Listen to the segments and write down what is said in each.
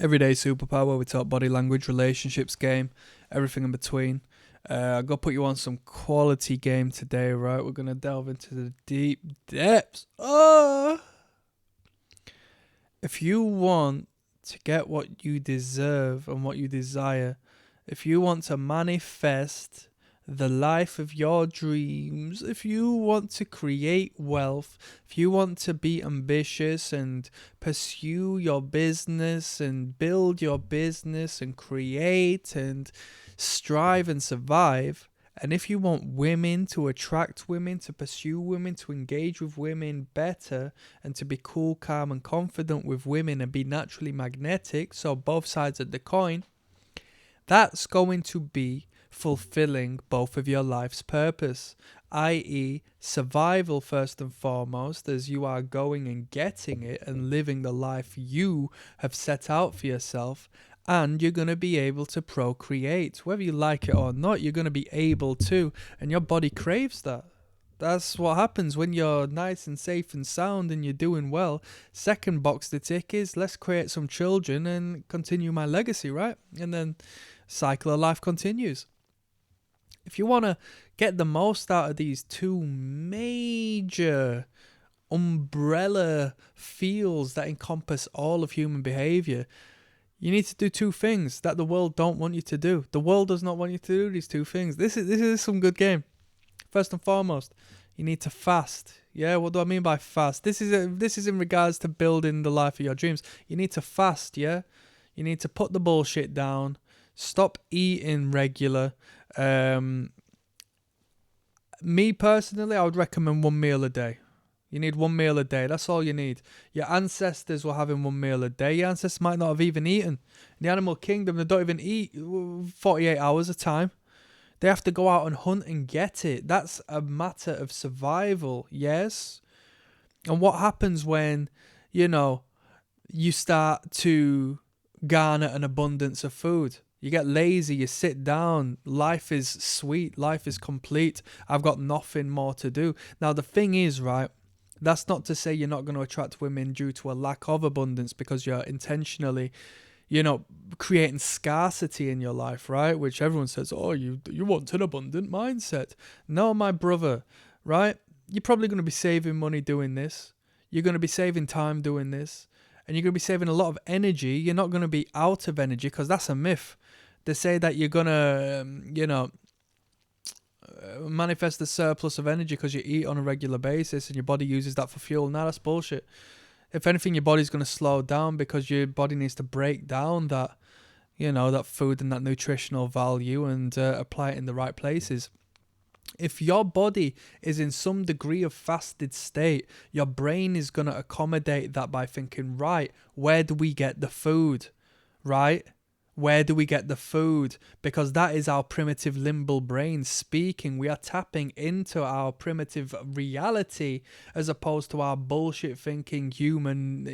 Everyday superpower. We talk body language, relationships, game, everything in between. I'm going to put you on some quality game today, right? We're going to delve into the deep depths. Oh! If you want to get what you deserve and what you desire, if you want to manifest the life of your dreams, if you want to create wealth, if you want to be ambitious and pursue your business and build your business and create and strive and survive, and if you want women, to attract women, to pursue women, to engage with women better, and to be cool, calm, and confident with women and be naturally magnetic, so both sides of the coin, that's going to be fulfilling both of your life's purpose, i.e. survival first and foremost, as you are going and getting it and living the life you have set out for yourself, and you're going to be able to procreate. Whether you like it or not, you're going to be able to, and your body craves that. That's what happens when you're nice and safe and sound and you're doing well. Second box to tick is, let's create some children and continue my legacy, right? And then cycle of life continues. If you want to get the most out of these two major umbrella fields that encompass all of human behavior, you need to do two things that the world don't want you to do. The world does not want you to do these two things. This is some good game. First and foremost, you need to fast. Yeah, what do I mean by fast? This is in regards to building the life of your dreams. You need to fast, yeah? You need to put the bullshit down. Stop eating regular. Me personally, I would recommend 1 meal a day. You need 1 meal a day. That's all you need. Your ancestors were having 1 meal a day. Your ancestors might not have even eaten. In the animal kingdom, they don't even eat 48 hours a time. They have to go out and hunt and get it. That's a matter of survival, yes? And what happens when, you start to garner an abundance of food? You get lazy, you sit down, life is sweet, life is complete, I've got nothing more to do. Now, the thing is, right, that's not to say you're not going to attract women due to a lack of abundance because you're intentionally, creating scarcity in your life, right? Which everyone says, oh, you want an abundant mindset. No, my brother, right? You're probably going to be saving money doing this. You're going to be saving time doing this. And you're going to be saving a lot of energy. You're not going to be out of energy because that's a myth. They say that you're going to, manifest a surplus of energy because you eat on a regular basis and your body uses that for fuel. Nah, that's bullshit. If anything, your body's going to slow down because your body needs to break down that, that food and that nutritional value and apply it in the right places. If your body is in some degree of fasted state, your brain is going to accommodate that by thinking, right, where do we get the food, right? Where do we get the food? Because that is our primitive limbal brain speaking. We are tapping into our primitive reality as opposed to our bullshit thinking human,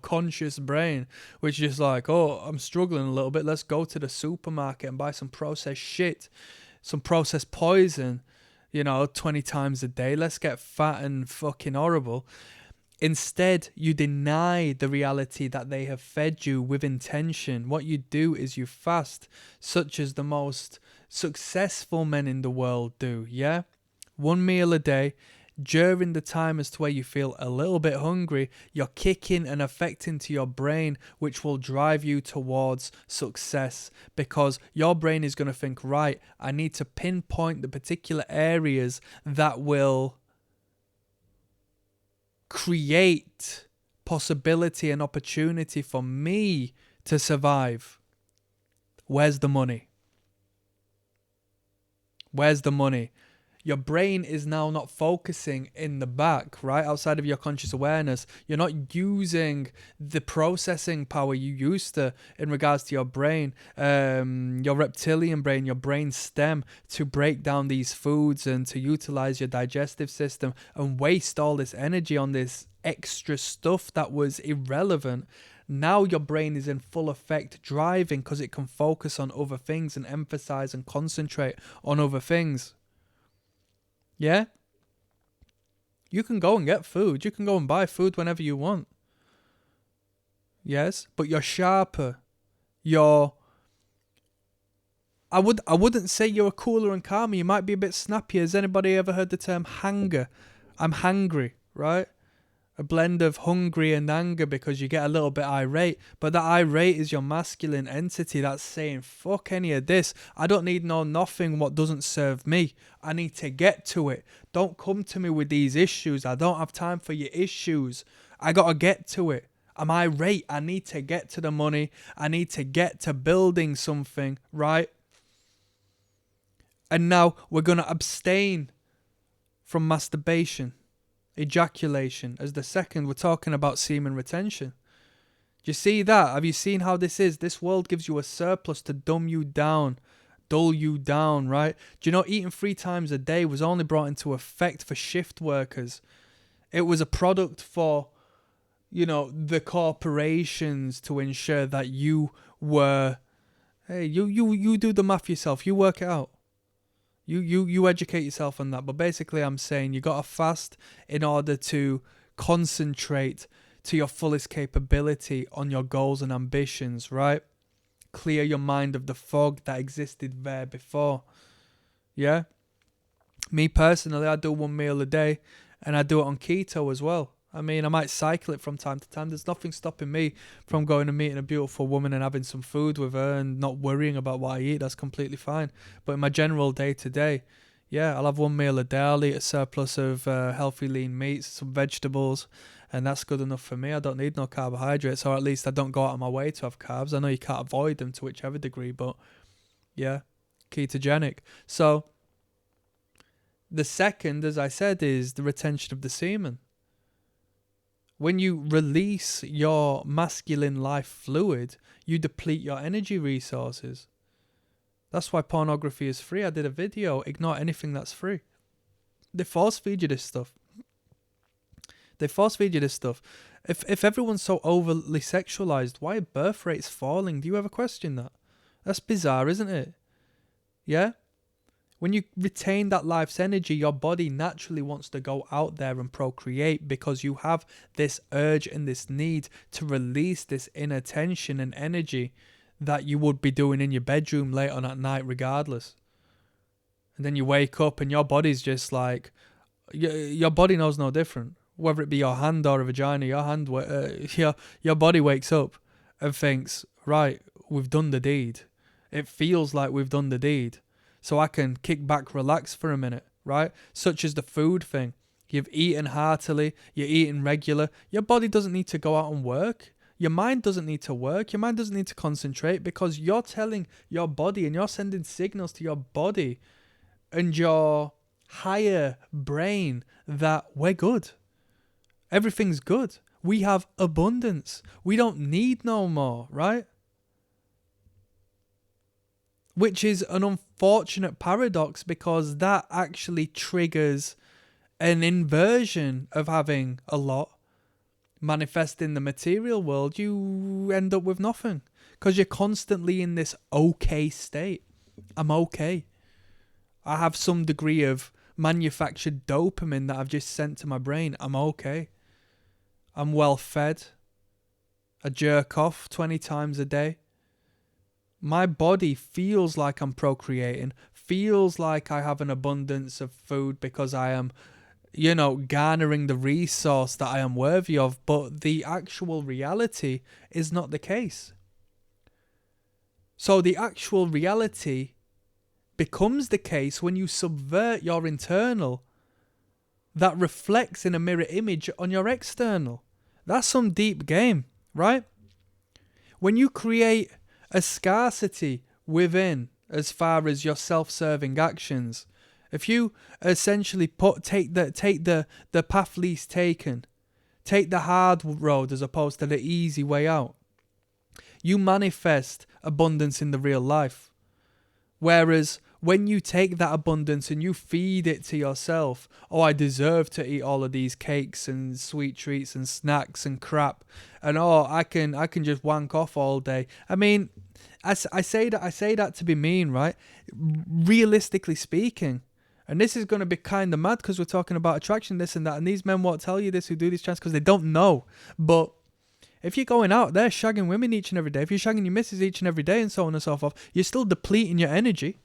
conscious brain, which is like, oh, I'm struggling a little bit. Let's go to the supermarket and buy some processed shit, some processed poison, 20 times a day. Let's get fat and fucking horrible. Instead, you deny the reality that they have fed you with intention. What you do is you fast, such as the most successful men in the world do, yeah? 1 meal a day. During the time as to where you feel a little bit hungry, you're kicking and affecting to your brain, which will drive you towards success because your brain is going to think, right, I need to pinpoint the particular areas that will create possibility and opportunity for me to survive. Where's the money? Where's the money? Your brain is now not focusing in the back, right? Outside of your conscious awareness. You're not using the processing power you used to in regards to your brain, your reptilian brain, your brain stem to break down these foods and to utilize your digestive system and waste all this energy on this extra stuff that was irrelevant. Now your brain is in full effect driving because it can focus on other things and emphasize and concentrate on other things. Yeah? You can go and get food. You can go and buy food whenever you want. yes, but you're sharper. I wouldn't say you're cooler and calmer. You might be a bit snappier. Has anybody ever heard the term hanger? I'm hangry, right? A blend of hungry and anger because you get a little bit irate. But that irate is your masculine entity that's saying, fuck any of this. I don't need no nothing what doesn't serve me. I need to get to it. Don't come to me with these issues. I don't have time for your issues. I got to get to it. I'm irate. I need to get to the money. I need to get to building something, right? And now we're going to abstain from masturbation, ejaculation. As the second, we're talking about semen retention. Do you see that? Have you seen how this is? This world gives you a surplus to dumb you down, dull you down, right? Do you know eating 3 times a day was only brought into effect for shift workers? It was a product for, the corporations to ensure that you were, hey, you do the math yourself. You work it out. You educate yourself on that. But basically I'm saying you got to fast in order to concentrate to your fullest capability on your goals and ambitions, right? Clear your mind of the fog that existed there before. Yeah? Me personally, I do 1 meal a day and I do it on keto as well. I mean, I might cycle it from time to time. There's nothing stopping me from going and meeting a beautiful woman and having some food with her and not worrying about what I eat. That's completely fine. But in my general day-to-day, yeah, I'll have 1 meal a day. I'll eat a surplus of healthy lean meats, some vegetables, and that's good enough for me. I don't need no carbohydrates, or at least I don't go out of my way to have carbs. I know you can't avoid them to whichever degree, but yeah, ketogenic. So the second, as I said, is the retention of the semen. When you release your masculine life fluid, you deplete your energy resources. That's why pornography is free. I did a video, ignore anything that's free. They force feed you this stuff. If everyone's so overly sexualized, why are birth rates falling? Do you ever question that? That's bizarre, isn't it? Yeah? When you retain that life's energy, your body naturally wants to go out there and procreate because you have this urge and this need to release this inner tension and energy that you would be doing in your bedroom late on at night regardless. And then you wake up and your body's just like, your body knows no different. Whether it be your hand or a vagina, your body wakes up and thinks, right, we've done the deed. It feels like we've done the deed. So I can kick back, relax for a minute, right? Such as the food thing. You've eaten heartily, you're eating regular. Your body doesn't need to go out and work. Your mind doesn't need to work. Your mind doesn't need to concentrate because you're telling your body and you're sending signals to your body and your higher brain that we're good. Everything's good. We have abundance. We don't need no more, right? Which is an unfortunate paradox because that actually triggers an inversion of having a lot manifest in the material world. You end up with nothing because you're constantly in this okay state. I'm okay. I have some degree of manufactured dopamine that I've just sent to my brain. I'm okay. I'm well fed. I jerk off 20 times a day. My body feels like I'm procreating, feels like I have an abundance of food because I am, garnering the resource that I am worthy of, but the actual reality is not the case. So the actual reality becomes the case when you subvert your internal that reflects in a mirror image on your external. That's some deep game, right? When you create a scarcity within as far as your self-serving actions, if you essentially take the path least taken, take the hard road as opposed to the easy way out, you manifest abundance in the real life. Whereas when you take that abundance and you feed it to yourself, oh, I deserve to eat all of these cakes and sweet treats and snacks and crap, and oh, I can just wank off all day. I mean, I say that to be mean, right? Realistically speaking, and this is going to be kind of mad because we're talking about attraction, this and that, and these men won't tell you this who do these trans because they don't know. But If you're going out there shagging women each and every day, if you're shagging your missus each and every day and so on and so forth, you're still depleting your energy.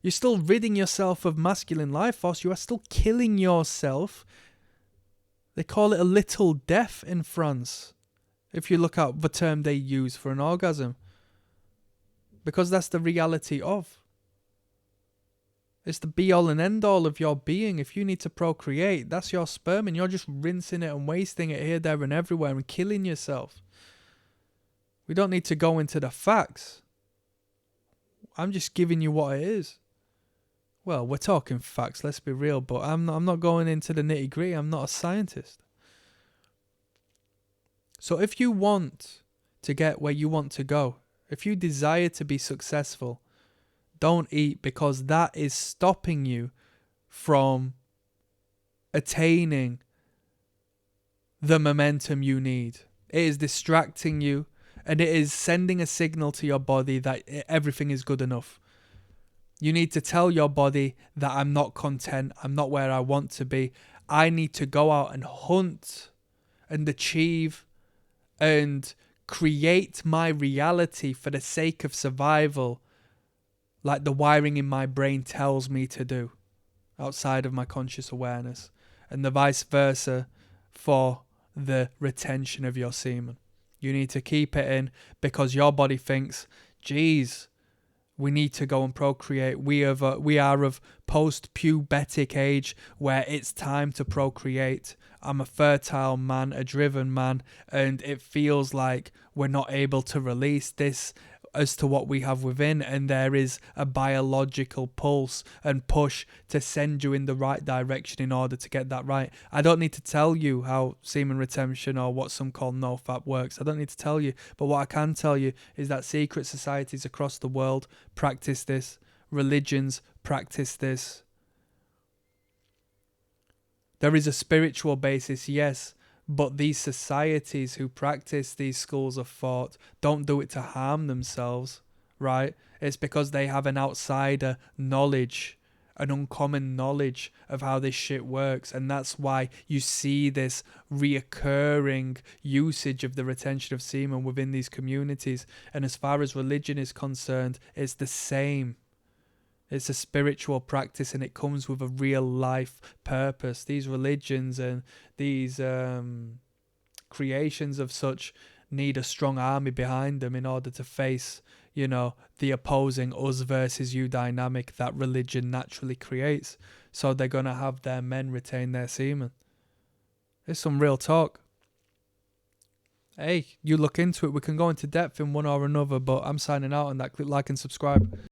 You're still ridding yourself of masculine life force. You are still killing yourself. They call it a little death in France, if you look at the term they use for an orgasm. Because that's the reality of. It's the be-all and end-all of your being. If you need to procreate, that's your sperm, and you're just rinsing it and wasting it here, there, and everywhere and killing yourself. We don't need to go into the facts. I'm just giving you what it is. Well, we're talking facts, let's be real, but I'm not going into the nitty-gritty. I'm not a scientist. So if you want to get where you want to go, if you desire to be successful, don't eat, because that is stopping you from attaining the momentum you need. It is distracting you, and it is sending a signal to your body that everything is good enough. You need to tell your body that I'm not content, I'm not where I want to be. I need to go out and hunt and achieve and create my reality for the sake of survival, like the wiring in my brain tells me to do, outside of my conscious awareness, and the vice versa for the retention of your semen. You need to keep it in because your body thinks, geez, we need to go and procreate. We are of post-pubertic age where it's time to procreate. I'm a fertile man, a driven man, and it feels like we're not able to release this as to what we have within, and there is a biological pulse and push to send you in the right direction in order to get that right. I don't need to tell you how semen retention, or what some call no-fap, works. I don't need to tell you, but what I can tell you is that secret societies across the world practice this. Religions practice this. There is a spiritual basis, yes, but these societies who practice these schools of thought don't do it to harm themselves, right? It's because they have an outsider knowledge, an uncommon knowledge of how this shit works. And that's why you see this reoccurring usage of the retention of semen within these communities. And as far as religion is concerned, it's the same. It's a spiritual practice, and it comes with a real life purpose. These religions and these creations of such need a strong army behind them in order to face, the opposing us versus you dynamic that religion naturally creates. So they're going to have their men retain their semen. It's some real talk. Hey, you look into it. We can go into depth in one or another, but I'm signing out on that. Click like and subscribe.